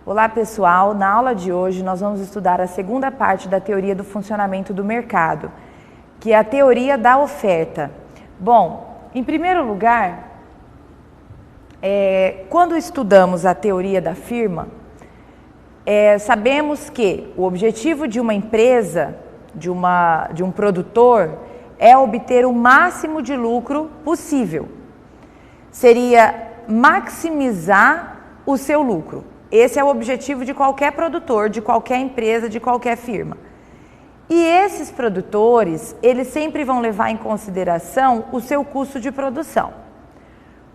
Olá pessoal, na aula de hoje nós vamos estudar a segunda parte da teoria do funcionamento do mercado, que é a teoria da oferta. Bom, em primeiro lugar, quando estudamos a teoria da firma, sabemos que o objetivo de uma empresa, de um produtor, é obter o máximo de lucro possível. Seria maximizar o seu lucro. Esse é o objetivo de qualquer produtor, de qualquer empresa, de qualquer firma. E esses produtores, eles sempre vão levar em consideração o seu custo de produção.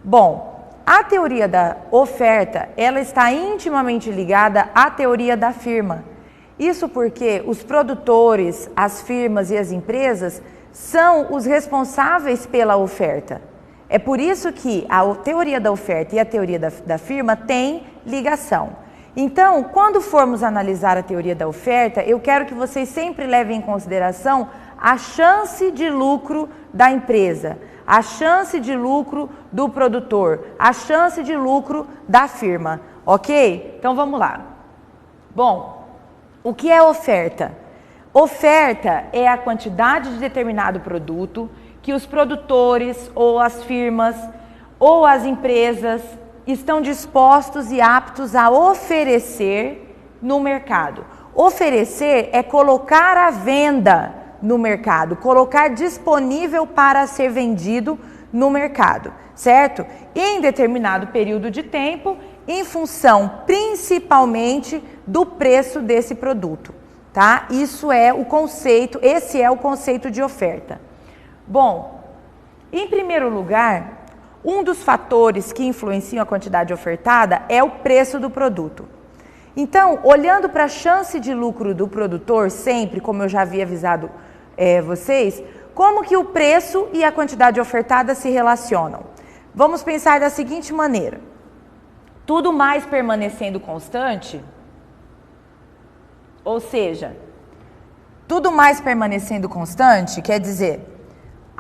Bom, a teoria da oferta, ela está intimamente ligada à teoria da firma. Isso porque os produtores, as firmas e as empresas são os responsáveis pela oferta. É por isso que a teoria da oferta e a teoria da firma têm ligação. Então, quando formos analisar a teoria da oferta, eu quero que vocês sempre levem em consideração a chance de lucro da empresa, a chance de lucro do produtor, a chance de lucro da firma, ok? Então vamos lá. Bom, o que é oferta? Oferta é a quantidade de determinado produto que os produtores ou as firmas ou as empresas estão dispostos e aptos a oferecer no mercado. Oferecer é colocar à venda no mercado, colocar disponível para ser vendido no mercado, certo? Em determinado período de tempo, em função principalmente do preço desse produto, tá? Isso é o conceito, esse é o conceito de oferta. Bom, em primeiro lugar, um dos fatores que influenciam a quantidade ofertada é o preço do produto. Então, olhando para a chance de lucro do produtor, sempre, como eu já havia avisado vocês, como que o preço e a quantidade ofertada se relacionam? Vamos pensar da seguinte maneira: tudo mais permanecendo constante, ou seja, tudo mais permanecendo constante quer dizer,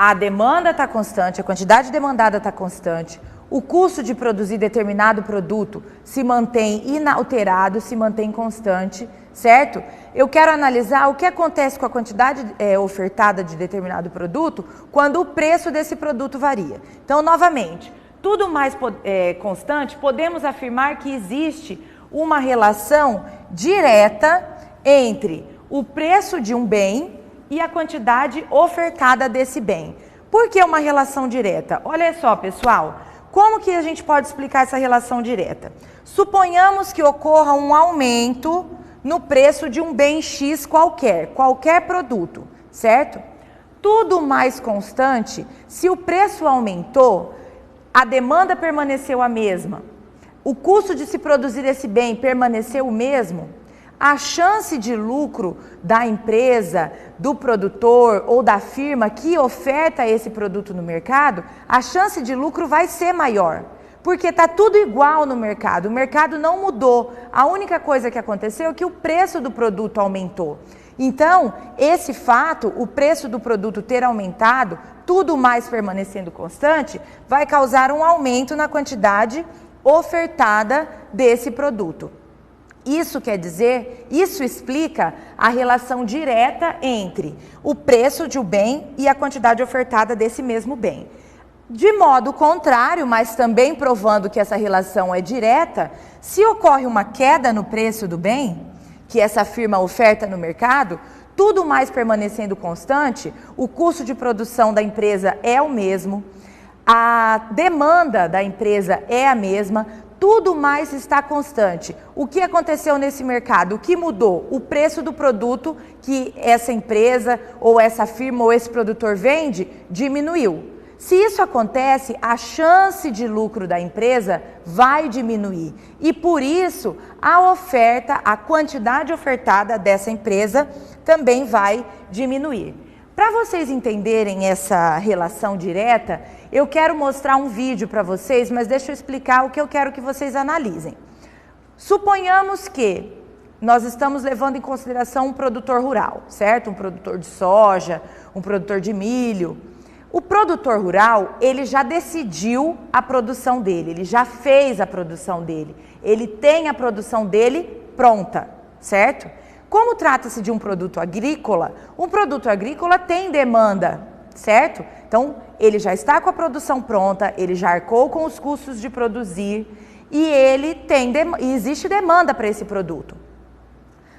a demanda está constante, a quantidade demandada está constante, o custo de produzir determinado produto se mantém inalterado, se mantém constante, certo? Eu quero analisar o que acontece com a quantidade ofertada de determinado produto quando o preço desse produto varia. Então, novamente, tudo mais constante, podemos afirmar que existe uma relação direta entre o preço de um bem e a quantidade ofertada desse bem. Por que uma relação direta? Olha só, pessoal, como que a gente pode explicar essa relação direta? Suponhamos que ocorra um aumento no preço de um bem X qualquer produto, certo? Tudo mais constante, se o preço aumentou, a demanda permaneceu a mesma, o custo de se produzir esse bem permaneceu o mesmo, a chance de lucro da empresa, do produtor ou da firma que oferta esse produto no mercado, a chance de lucro vai ser maior. Porque está tudo igual no mercado, o mercado não mudou. A única coisa que aconteceu é que o preço do produto aumentou. Então, esse fato, o preço do produto ter aumentado, tudo mais permanecendo constante, vai causar um aumento na quantidade ofertada desse produto. Isso quer dizer, isso explica a relação direta entre o preço de um bem e a quantidade ofertada desse mesmo bem. De modo contrário, mas também provando que essa relação é direta, se ocorre uma queda no preço do bem, que essa firma oferta no mercado, tudo mais permanecendo constante, o custo de produção da empresa é o mesmo, a demanda da empresa é a mesma, tudo mais está constante. O que aconteceu nesse mercado? O que mudou? O preço do produto que essa empresa ou essa firma ou esse produtor vende diminuiu. Se isso acontece, a chance de lucro da empresa vai diminuir. E por isso, a oferta, a quantidade ofertada dessa empresa também vai diminuir. Para vocês entenderem essa relação direta, eu quero mostrar um vídeo para vocês, mas deixa eu explicar o que eu quero que vocês analisem. Suponhamos que nós estamos levando em consideração um produtor rural, certo? Um produtor de soja, um produtor de milho. O produtor rural, ele já decidiu a produção dele, ele já fez a produção dele, ele tem a produção dele pronta, certo? Como trata-se de um produto agrícola tem demanda, certo? Então, ele já está com a produção pronta, ele já arcou com os custos de produzir e existe demanda para esse produto.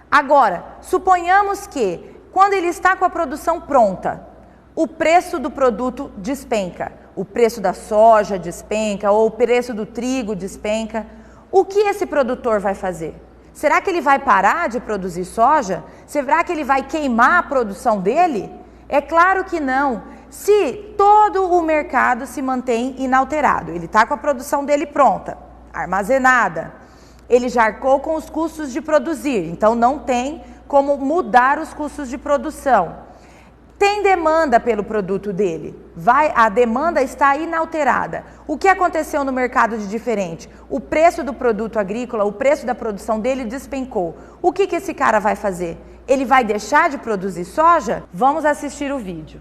Agora, suponhamos que, quando ele está com a produção pronta, o preço do produto despenca, o preço da soja despenca ou o preço do trigo despenca. O que esse produtor vai fazer? Será que ele vai parar de produzir soja? Será que ele vai queimar a produção dele? É claro que não. Se todo o mercado se mantém inalterado, ele está com a produção dele pronta, armazenada, ele já arcou com os custos de produzir, então não tem como mudar os custos de produção. Tem demanda pelo produto dele, a demanda está inalterada. O que aconteceu no mercado de diferente? O preço do produto agrícola, o preço da produção dele despencou. O que esse cara vai fazer? Ele vai deixar de produzir soja? Vamos assistir o vídeo.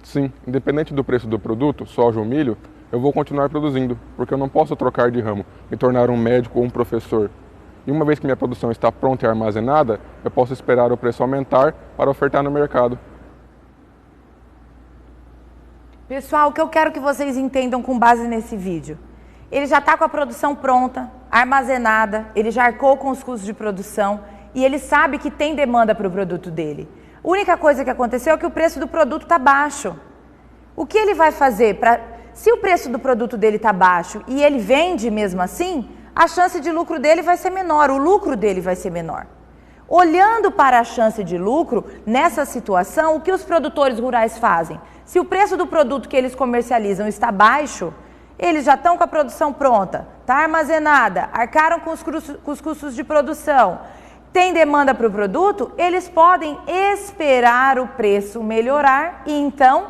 Sim, independente do preço do produto, soja ou milho, eu vou continuar produzindo, porque eu não posso trocar de ramo, me tornar um médico ou um professor. E uma vez que minha produção está pronta e armazenada, eu posso esperar o preço aumentar para ofertar no mercado. Pessoal, o que eu quero que vocês entendam com base nesse vídeo? Ele já está com a produção pronta, armazenada, ele já arcou com os custos de produção e ele sabe que tem demanda para o produto dele. A única coisa que aconteceu é que o preço do produto está baixo. O que ele vai fazer? Se o preço do produto dele está baixo e ele vende mesmo assim, a chance de lucro dele vai ser menor, o lucro dele vai ser menor. Olhando para a chance de lucro, nessa situação, o que os produtores rurais fazem? Se o preço do produto que eles comercializam está baixo, eles já estão com a produção pronta, está armazenada, arcaram com os custos de produção, tem demanda para o produto, eles podem esperar o preço melhorar e então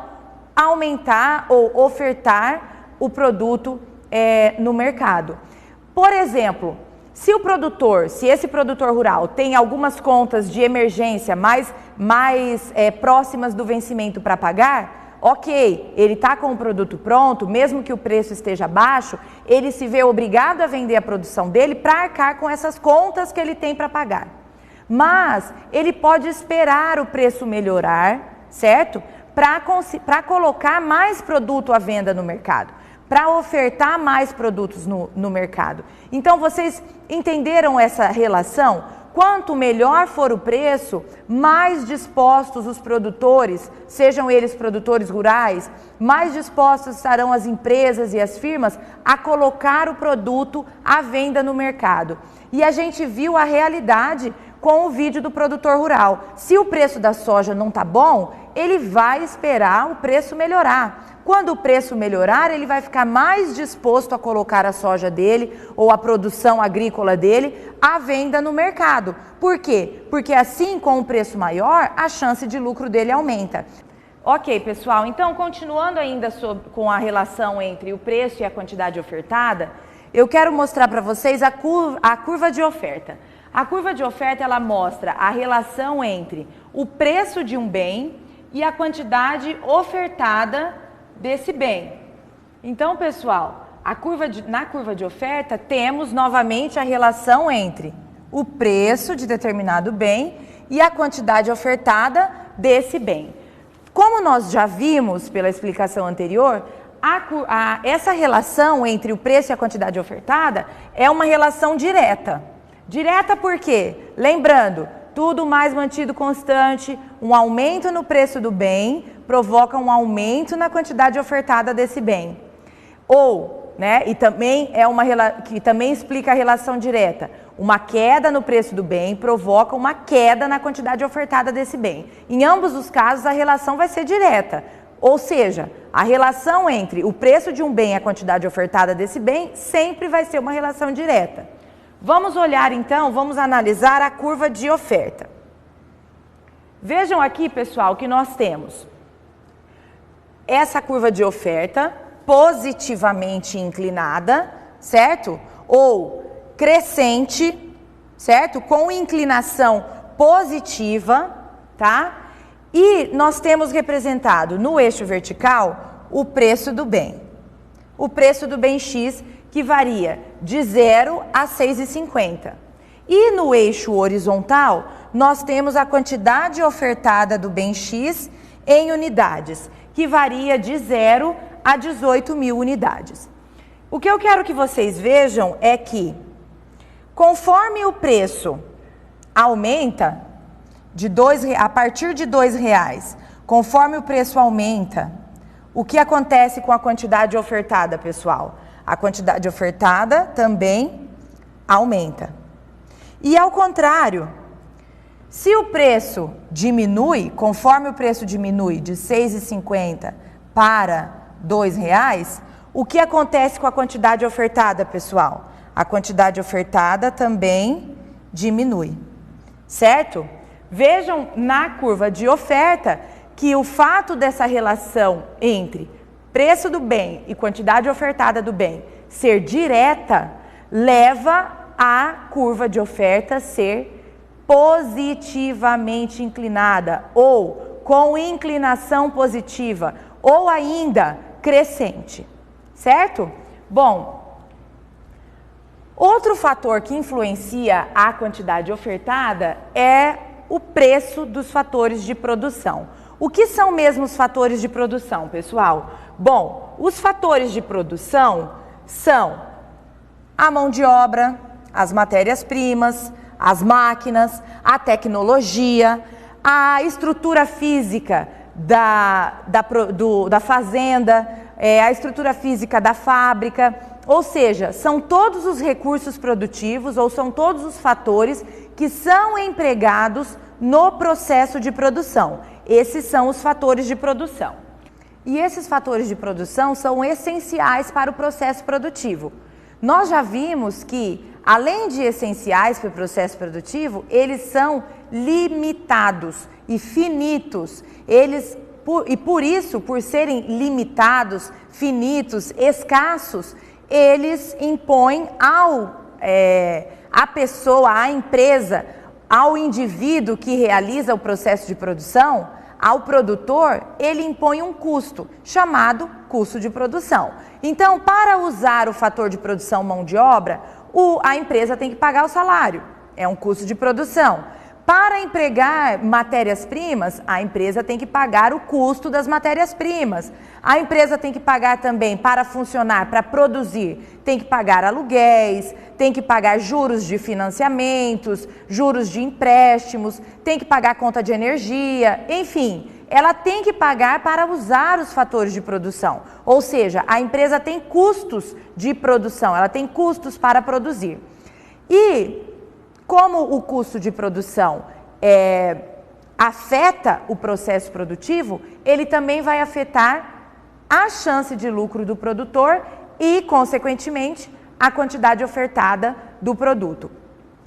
aumentar ou ofertar o produto no mercado. Por exemplo, se esse produtor rural tem algumas contas de emergência mais próximas do vencimento para pagar, ok, ele está com o produto pronto, mesmo que o preço esteja baixo, ele se vê obrigado a vender a produção dele para arcar com essas contas que ele tem para pagar. Mas ele pode esperar o preço melhorar, certo? Para colocar mais produto à venda no mercado, para ofertar mais produtos no mercado. Então, vocês entenderam essa relação? Quanto melhor for o preço, mais dispostos os produtores, sejam eles produtores rurais, mais dispostos estarão as empresas e as firmas a colocar o produto à venda no mercado. E a gente viu a realidade com o vídeo do produtor rural. Se o preço da soja não está bom, ele vai esperar o preço melhorar. Quando o preço melhorar, ele vai ficar mais disposto a colocar a soja dele ou a produção agrícola dele à venda no mercado. Por quê? Porque assim, com o preço maior, a chance de lucro dele aumenta. Ok, pessoal, então continuando ainda com a relação entre o preço e a quantidade ofertada, eu quero mostrar para vocês a curva de oferta. A curva de oferta, ela mostra a relação entre o preço de um bem e a quantidade ofertada desse bem. Então, pessoal, na curva de oferta, temos novamente a relação entre o preço de determinado bem e a quantidade ofertada desse bem. Como nós já vimos pela explicação anterior, essa relação entre o preço e a quantidade ofertada é uma relação direta. Direta por quê? Lembrando, tudo mais mantido constante, um aumento no preço do bem provoca um aumento na quantidade ofertada desse bem. Ou, e também que também explica a relação direta, uma queda no preço do bem provoca uma queda na quantidade ofertada desse bem. Em ambos os casos, a relação vai ser direta. Ou seja, a relação entre o preço de um bem e a quantidade ofertada desse bem sempre vai ser uma relação direta. Vamos olhar então, vamos analisar a curva de oferta. Vejam aqui, pessoal, que nós temos essa curva de oferta positivamente inclinada, certo? Ou crescente, certo? Com inclinação positiva, tá? E nós temos representado no eixo vertical o preço do bem. O preço do bem X, que varia de 0 a 6,50. E no eixo horizontal, nós temos a quantidade ofertada do bem X em unidades, que varia de 0 a 18 mil unidades. O que eu quero que vocês vejam é que, conforme o preço aumenta, a partir de R$2, conforme o preço aumenta, o que acontece com a quantidade ofertada, pessoal? A quantidade ofertada também aumenta. E ao contrário, se o preço diminui, conforme o preço diminui de R$6,50 para R$2, o que acontece com a quantidade ofertada, pessoal? A quantidade ofertada também diminui, certo? Vejam na curva de oferta que o fato dessa relação entre preço do bem e quantidade ofertada do bem ser direta, leva a curva de oferta ser positivamente inclinada, ou com inclinação positiva, ou ainda crescente, certo? Bom, outro fator que influencia a quantidade ofertada é o preço dos fatores de produção. O que são mesmo os fatores de produção, pessoal? Bom, os fatores de produção são a mão de obra, as matérias-primas, as máquinas, a tecnologia, a estrutura física da fazenda, a estrutura física da fábrica, ou seja, são todos os recursos produtivos ou são todos os fatores que são empregados no processo de produção. Esses são os fatores de produção. E esses fatores de produção são essenciais para o processo produtivo. Nós já vimos que, além de essenciais para o processo produtivo, eles são limitados e finitos. Por isso, por serem limitados, finitos, escassos, eles impõem à pessoa, à empresa, ao indivíduo que realiza o processo de produção, ao produtor, ele impõe um custo, chamado custo de produção. Então, para usar o fator de produção mão de obra, a empresa tem que pagar o salário, é um custo de produção. Para empregar matérias-primas, a empresa tem que pagar o custo das matérias-primas. A empresa tem que pagar também, para funcionar, para produzir, tem que pagar aluguéis, tem que pagar juros de financiamentos, juros de empréstimos, tem que pagar conta de energia, enfim, ela tem que pagar para usar os fatores de produção. Ou seja, a empresa tem custos de produção, ela tem custos para produzir. E como o custo de produção afeta o processo produtivo, ele também vai afetar a chance de lucro do produtor e, consequentemente, a quantidade ofertada do produto.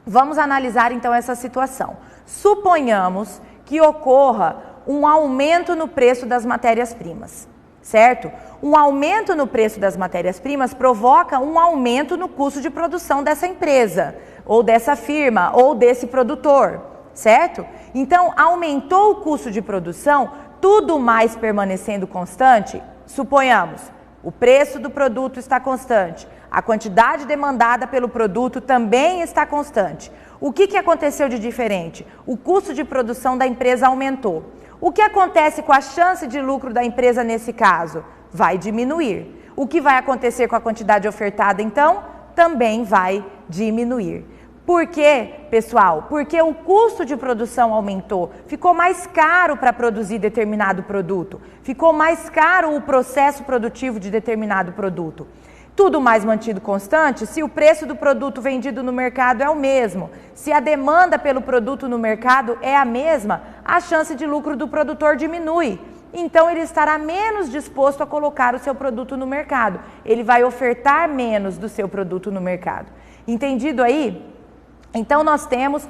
Vamos analisar então essa situação. Suponhamos que ocorra um aumento no preço das matérias-primas, certo? Um aumento no preço das matérias-primas provoca um aumento no custo de produção dessa empresa, ou dessa firma, ou desse produtor, certo? Então, aumentou o custo de produção, tudo mais permanecendo constante, suponhamos, o preço do produto está constante, a quantidade demandada pelo produto também está constante. O que aconteceu de diferente? O custo de produção da empresa aumentou. O que acontece com a chance de lucro da empresa nesse caso? Vai diminuir. O que vai acontecer com a quantidade ofertada, então? Também vai diminuir. Por quê, pessoal? Porque o custo de produção aumentou. Ficou mais caro para produzir determinado produto. Ficou mais caro o processo produtivo de determinado produto. Tudo mais mantido constante, se o preço do produto vendido no mercado é o mesmo, se a demanda pelo produto no mercado é a mesma, a chance de lucro do produtor diminui. Então, ele estará menos disposto a colocar o seu produto no mercado. Ele vai ofertar menos do seu produto no mercado. Entendido aí? Então, nós temos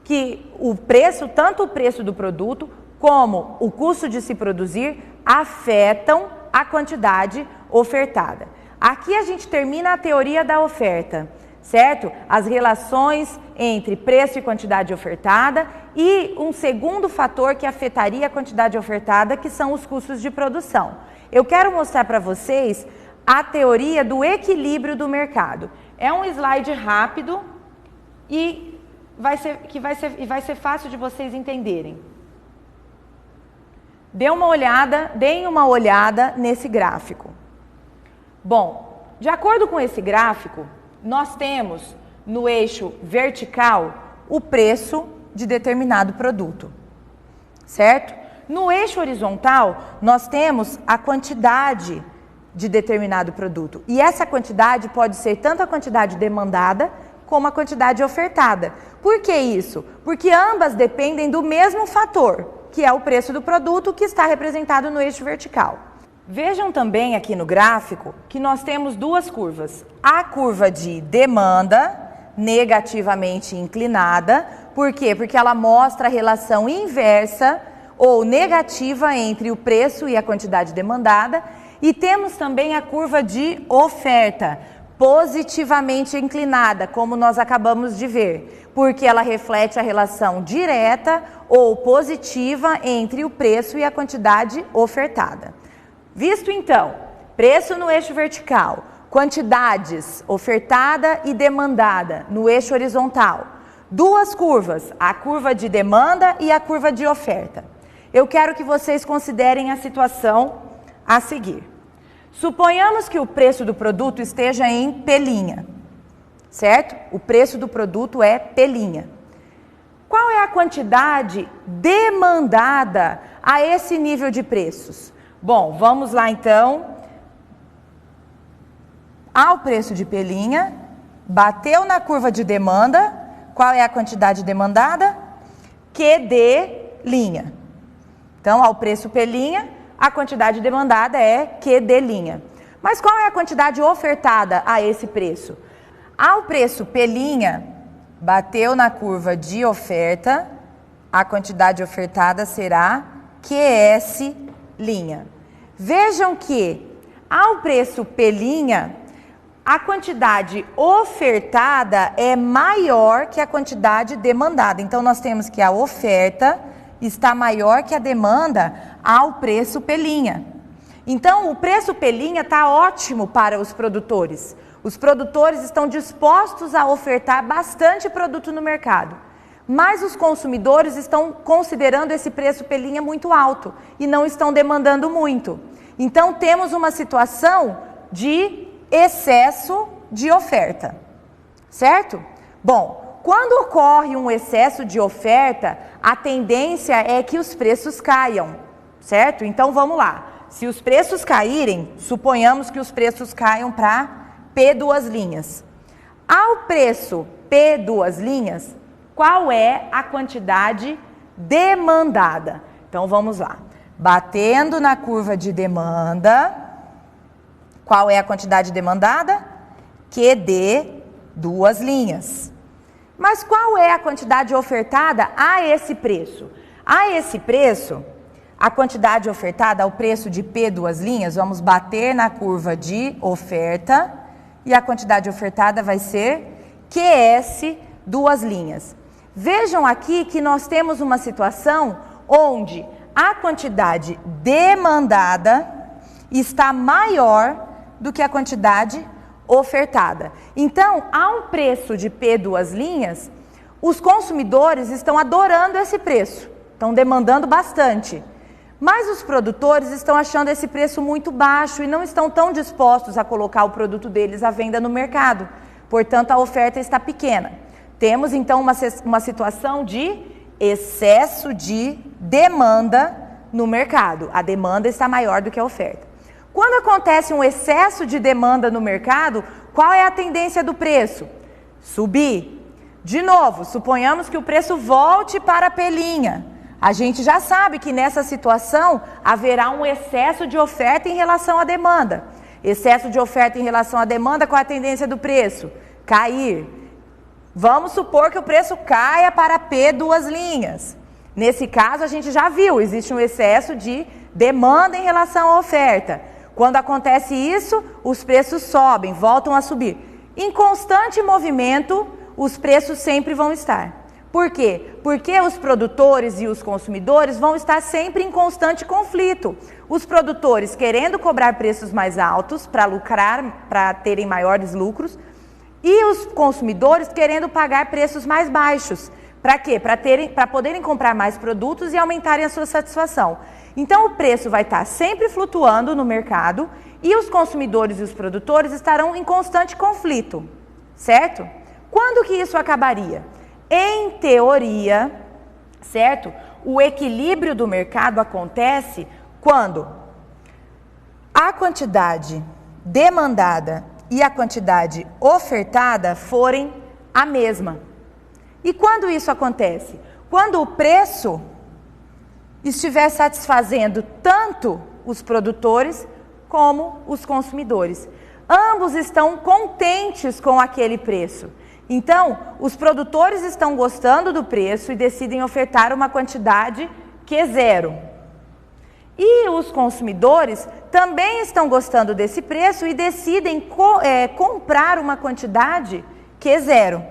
que o preço, tanto o preço do produto como o custo de se produzir, afetam a quantidade ofertada. Aqui a gente termina a teoria da oferta, certo? As relações entre preço e quantidade ofertada e um segundo fator que afetaria a quantidade ofertada, que são os custos de produção. Eu quero mostrar para vocês a teoria do equilíbrio do mercado. É um slide rápido e vai ser fácil de vocês entenderem. Deem uma olhada nesse gráfico. Bom, de acordo com esse gráfico, nós temos no eixo vertical o preço de determinado produto, certo? No eixo horizontal, nós temos a quantidade de determinado produto. E essa quantidade pode ser tanto a quantidade demandada como a quantidade ofertada. Por que isso? Porque ambas dependem do mesmo fator, que é o preço do produto, que está representado no eixo vertical. Vejam também aqui no gráfico que nós temos duas curvas. A curva de demanda, negativamente inclinada. Por quê? Porque ela mostra a relação inversa ou negativa entre o preço e a quantidade demandada. E temos também a curva de oferta, positivamente inclinada, como nós acabamos de ver, porque ela reflete a relação direta ou positiva entre o preço e a quantidade ofertada. Visto então, preço no eixo vertical, quantidades ofertada e demandada no eixo horizontal, duas curvas, a curva de demanda e a curva de oferta. Eu quero que vocês considerem a situação a seguir. Suponhamos que o preço do produto esteja em pelinha, certo? O preço do produto é pelinha. Qual é a quantidade demandada a esse nível de preços? Bom, vamos lá então. Ao preço de pelinha, bateu na curva de demanda, qual é a quantidade demandada? QD'. Então, ao preço pelinha, a quantidade demandada é QD'. Mas qual é a quantidade ofertada a esse preço? Ao preço pelinha, bateu na curva de oferta, a quantidade ofertada será QS'. Vejam que, ao preço pelinha, a quantidade ofertada é maior que a quantidade demandada. Então, nós temos que a oferta está maior que a demanda ao preço pelinha. Então, o preço pelinha está ótimo para os produtores. Os produtores estão dispostos a ofertar bastante produto no mercado. Mas os consumidores estão considerando esse preço pelinha muito alto e não estão demandando muito. Então, temos uma situação de excesso de oferta, certo? Bom, quando ocorre um excesso de oferta, a tendência é que os preços caiam, certo? Então vamos lá. Se os preços caírem, suponhamos que os preços caiam para P2'. Ao preço P2', qual é a quantidade demandada? Então vamos lá. Batendo na curva de demanda, qual é a quantidade demandada? QD'. Mas qual é a quantidade ofertada a esse preço? A esse preço, a quantidade ofertada ao preço de P2', vamos bater na curva de oferta e a quantidade ofertada vai ser QS'. Vejam aqui que nós temos uma situação onde a quantidade demandada está maior do que a quantidade ofertada. Então, a um preço de P2', os consumidores estão adorando esse preço, estão demandando bastante. Mas os produtores estão achando esse preço muito baixo e não estão tão dispostos a colocar o produto deles à venda no mercado. Portanto, a oferta está pequena. Temos, então, uma situação de excesso de demanda no mercado. A demanda está maior do que a oferta. Quando acontece um excesso de demanda no mercado, qual é a tendência do preço? Subir. De novo, suponhamos que o preço volte para a pelinha. A gente já sabe que nessa situação haverá um excesso de oferta em relação à demanda. Excesso de oferta em relação à demanda, qual é a tendência do preço? Cair. Vamos supor que o preço caia para P2'. Nesse caso, a gente já viu, existe um excesso de demanda em relação à oferta. Quando acontece isso, os preços sobem, voltam a subir. Em constante movimento, os preços sempre vão estar. Por quê? Porque os produtores e os consumidores vão estar sempre em constante conflito. Os produtores querendo cobrar preços mais altos para lucrar, para terem maiores lucros, e os consumidores querendo pagar preços mais baixos. Para quê? Para poderem comprar mais produtos e aumentarem a sua satisfação. Então o preço vai estar sempre flutuando no mercado e os consumidores e os produtores estarão em constante conflito, certo? Quando que isso acabaria? Em teoria, certo? O equilíbrio do mercado acontece quando a quantidade demandada e a quantidade ofertada forem a mesma. E quando isso acontece? Quando o preço estiver satisfazendo tanto os produtores como os consumidores. Ambos estão contentes com aquele preço. Então, os produtores estão gostando do preço e decidem ofertar uma quantidade que é zero. E os consumidores também estão gostando desse preço e decidem comprar uma quantidade que é zero.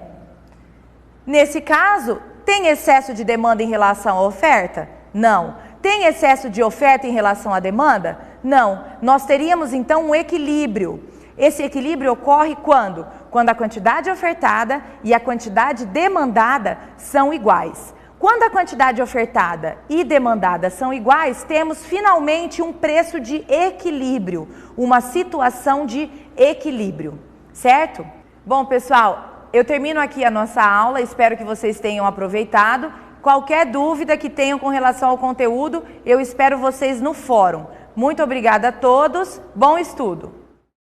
Nesse caso, tem excesso de demanda em relação à oferta? Não. Tem excesso de oferta em relação à demanda? Não. Nós teríamos então um equilíbrio. Esse equilíbrio ocorre quando? Quando a quantidade ofertada e a quantidade demandada são iguais. Quando a quantidade ofertada e demandada são iguais, temos finalmente um preço de equilíbrio, uma situação de equilíbrio, certo? Bom, pessoal, eu termino aqui a nossa aula, espero que vocês tenham aproveitado. Qualquer dúvida que tenham com relação ao conteúdo, eu espero vocês no fórum. Muito obrigada a todos, bom estudo!